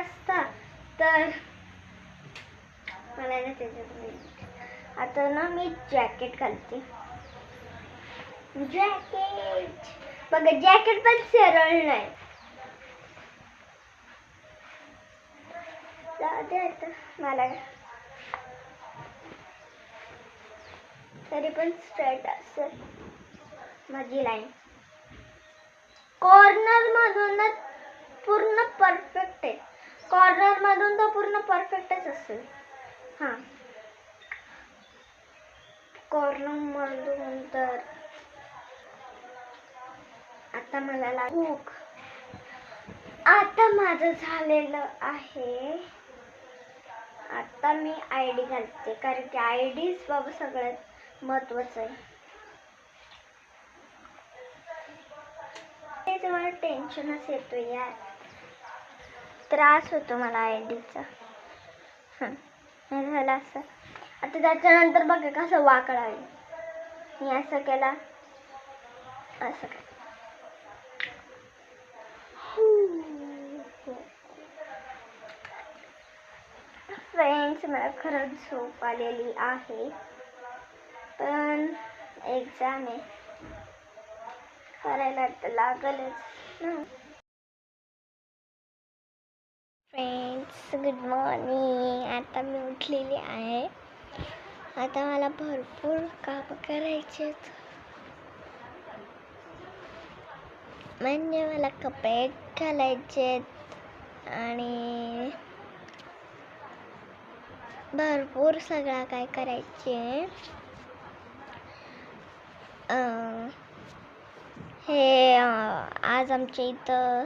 असता तर मला ना त्याच्यात आता ना मी जॅकेट घालते. जॅकेट बघा, जॅकेट पण सरळ नाही. जाते आता मला तरी पण स्ट्रेट असेल माझी लाईन. कॉर्नर मधूनच पूर्ण परफेक्ट आहे. कॉर्नर मधून तर पूर्ण परफेक्टच असेल. हां, कॉर्नर मधून तर आता मला भूक. आता माझं झालेलं आहे. आता मी ID घालते कारण की IDच बाबा सगळ्यात महत्वाचं आहे. ते मला टेन्शनच येतो यार, त्रास होतो मला IDचा. झालं असं. आता त्याच्यानंतर बघा कसं वाकडा आहे. मी असं केला, असं केलं. फ्रेंड्स, मला खरंच झोप आलेली आहे, पण एक्झाम आहे, करायला तर लागलच ना. Friends, good morning. आता मी उठलेली आहे. आता मला भरपूर काम करायचे, म्हणजे मला कपडे घालायचे आणि भरपूर सगळं काय करायचे. हे आज आमच्या इथं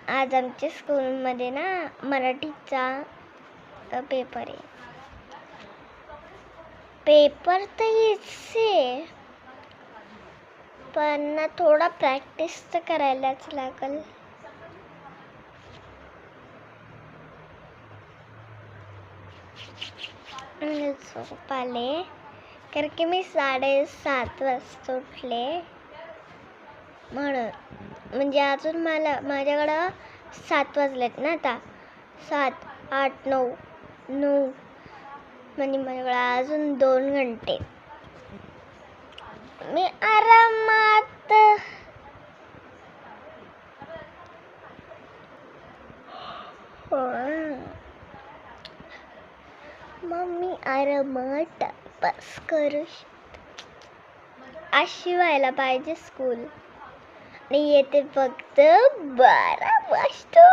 आज आमच्या स्कूलमध्ये ना मराठीचा पेपर आहे. पेपर तर आहे, पण ना थोडा प्रॅक्टिस तर करायलाच लागेल. झोप आले कारण की मी 7:30 वाजता उठले म्हणून. म्हणजे अजून माझ्याकडं 7 वाजलेत ना. आता 7, 8, 9 म्हणजे माझ्याकडं अजून 2 घंटे. मी आरामात मम्मी आरामात बस करू शकते. अशी व्हायला पाहिजे स्कूल. आणि येते फक्त 12 वाजता.